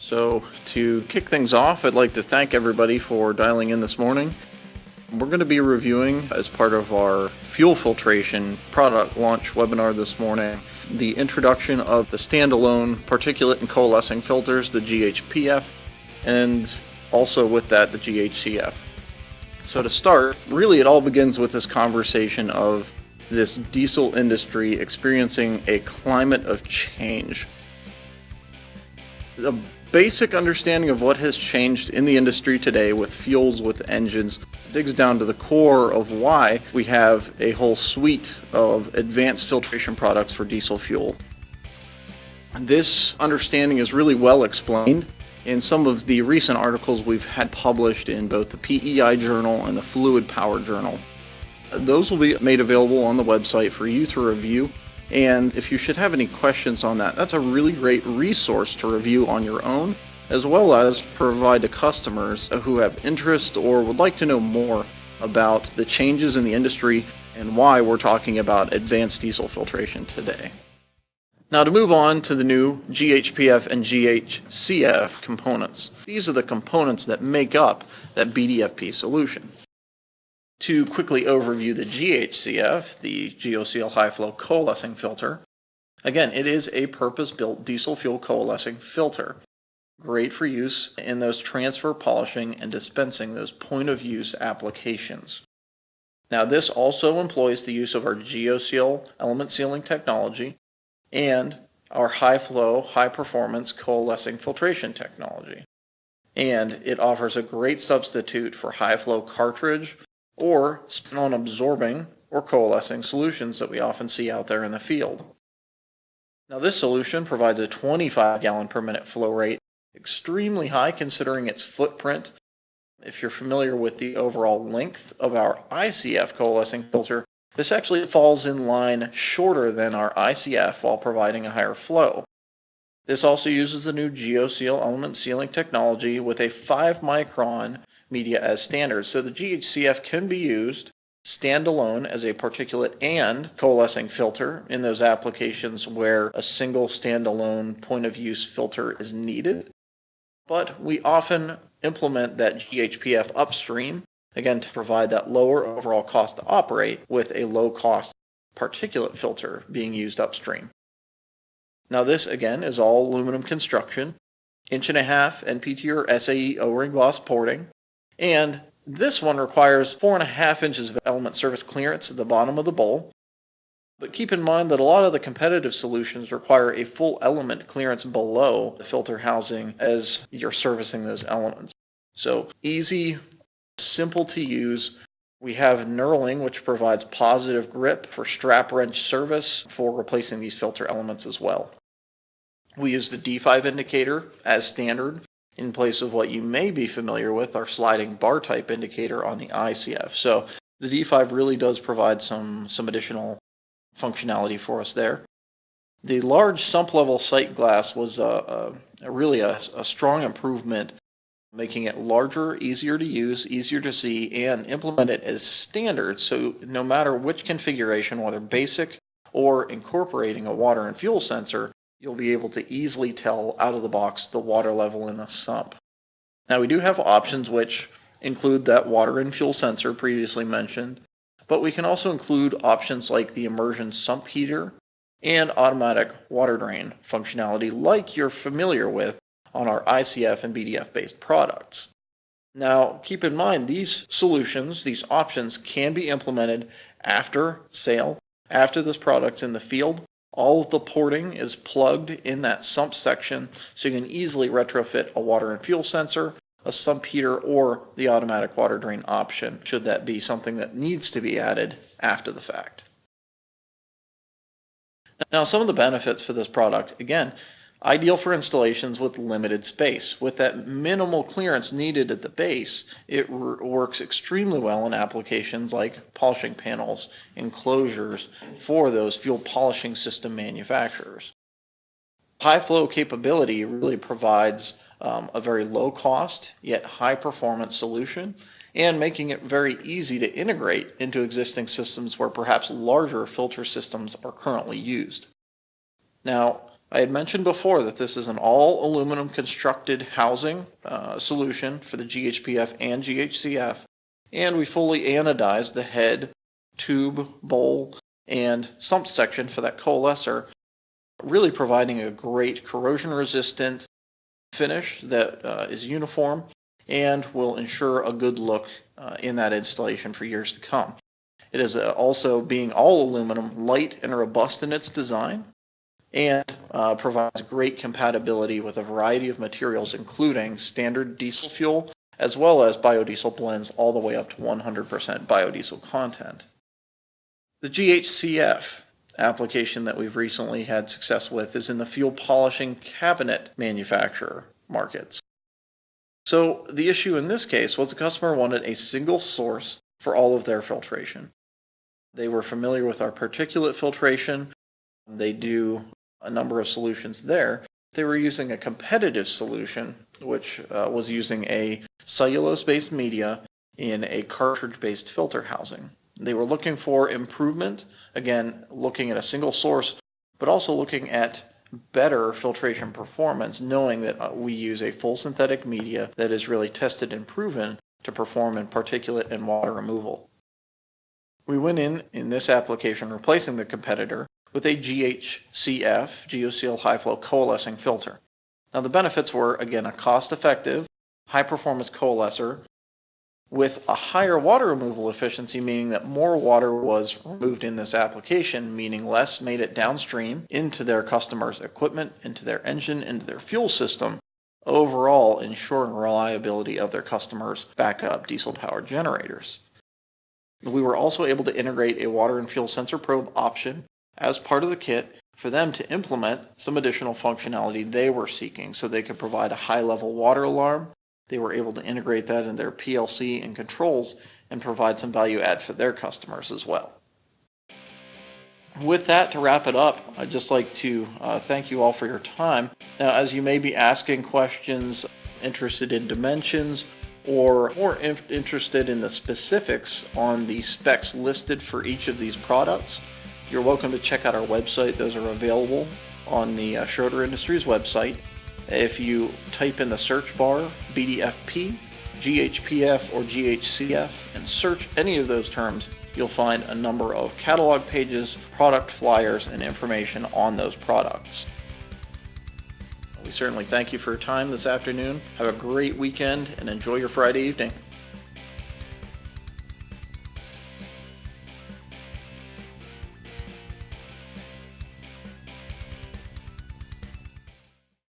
So to kick things off, I'd like to thank everybody for dialing in this morning. We're going to be reviewing, as part of our fuel filtration product launch webinar this morning, the introduction of the standalone particulate and coalescing filters, the GHPF, and also with that, the GHCF. So to start, really it all begins with this conversation of this diesel industry experiencing a climate of change. The basic understanding of what has changed in the industry today with fuels, with engines, digs down to the core of why we have a whole suite of advanced filtration products for diesel fuel. This understanding is really well explained in some of the recent articles we've had published in both the PEI Journal and the Fluid Power Journal. Those will be made available on the website for you to review. And if you should have any questions on that, that's a really great resource to review on your own, as well as provide to customers who have interest or would like to know more about the changes in the industry and why we're talking about advanced diesel filtration today. Now to move on to the new GHPF and GHCF components. These are the components that make up that BDFP solution. To quickly overview the GHCF, the GeoSeal High-Flow Coalescing Filter, again, it is a purpose-built diesel fuel coalescing filter. Great for use in those transfer, polishing, and dispensing those point-of-use applications. Now, this also employs the use of our GeoSeal element sealing technology and our high-flow, high-performance coalescing filtration technology. And it offers a great substitute for high-flow cartridge or spin-on absorbing or coalescing solutions that we often see out there in the field. Now, this solution provides a 25 gallon per minute flow rate, extremely high considering its footprint. If you're familiar with the overall length of our ICF coalescing filter, this actually falls in line shorter than our ICF while providing a higher flow. This also uses the new GeoSeal element sealing technology with a 5 micron media as standard. So the GHCF can be used standalone as a particulate and coalescing filter in those applications where a single standalone point of use filter is needed. But we often implement that GHPF upstream, again, to provide that lower overall cost to operate with a low cost particulate filter being used upstream. Now this, again, is all aluminum construction, 1.5 NPT or SAE O-ring boss porting, and this one requires 4.5 inches of element surface clearance at the bottom of the bowl. But keep in mind that a lot of the competitive solutions require a full element clearance below the filter housing as you're servicing those elements. So easy, simple to use. We have knurling, which provides positive grip for strap wrench service for replacing these filter elements as well. We use the D5 indicator as standard in place of what you may be familiar with, our sliding bar type indicator on the ICF. So the D5 really does provide some additional functionality for us there. The large sump level sight glass was really a strong improvement, making it larger, easier to use, easier to see, and implement it as standard. So no matter which configuration, whether basic or incorporating a water and fuel sensor, you'll be able to easily tell out of the box the water level in the sump. Now we do have options which include that water and fuel sensor previously mentioned, but we can also include options like the immersion sump heater and automatic water drain functionality like you're familiar with on our ICF and BDF based products. Now keep in mind these solutions, these options can be implemented after sale, after this product's in the field. All of the porting is plugged in that sump section, so you can easily retrofit a water and fuel sensor, a sump heater, or the automatic water drain option, should that be something that needs to be added after the fact. Now, some of the benefits for this product, again, ideal for installations with limited space. With that minimal clearance needed at the base, it works extremely well in applications like polishing panels, enclosures for those fuel polishing system manufacturers. High flow capability really provides a very low cost yet high performance solution, and making it very easy to integrate into existing systems where perhaps larger filter systems are currently used. Now, I had mentioned before that this is an all aluminum constructed housing solution for the GHPF and GHCF, and we fully anodized the head, tube, bowl, and sump section for that coalescer, really providing a great corrosion resistant finish that is uniform and will ensure a good look in that installation for years to come. It is also, being all aluminum, light and robust in its design, and provides great compatibility with a variety of materials, including standard diesel fuel as well as biodiesel blends all the way up to 100% biodiesel content. The GHCF application that we've recently had success with is in the fuel polishing cabinet manufacturer markets. So the issue in this case was the customer wanted a single source for all of their filtration. They were familiar with our particulate filtration. They do a number of solutions there. They were using a competitive solution, which was using a cellulose-based media in a cartridge-based filter housing. They were looking for improvement, again, looking at a single source, but also looking at better filtration performance, knowing that we use a full synthetic media that is really tested and proven to perform in particulate and water removal. We went in this application, replacing the competitor with a GHCF, GeoSeal High-Flow Coalescing Filter. Now the benefits were, again, a cost-effective, high-performance coalescer with a higher water removal efficiency, meaning that more water was removed in this application, meaning less made it downstream into their customers' equipment, into their engine, into their fuel system, overall ensuring reliability of their customers' backup diesel-powered generators. We were also able to integrate a water and fuel sensor probe option as part of the kit for them to implement some additional functionality they were seeking, so they could provide a high-level water alarm. They were able to integrate that in their PLC and controls and provide some value add for their customers as well. With that, to wrap it up, I'd just like to thank you all for your time. Now, as you may be asking questions, interested in dimensions, or more interested in the specifics on the specs listed for each of these products, you're welcome to check out our website. Those are available on the Schroeder Industries website. If you type in the search bar BDFP, GHPF, or GHCF and search any of those terms, you'll find a number of catalog pages, product flyers, and information on those products. We certainly thank you for your time this afternoon. Have a great weekend and enjoy your Friday evening.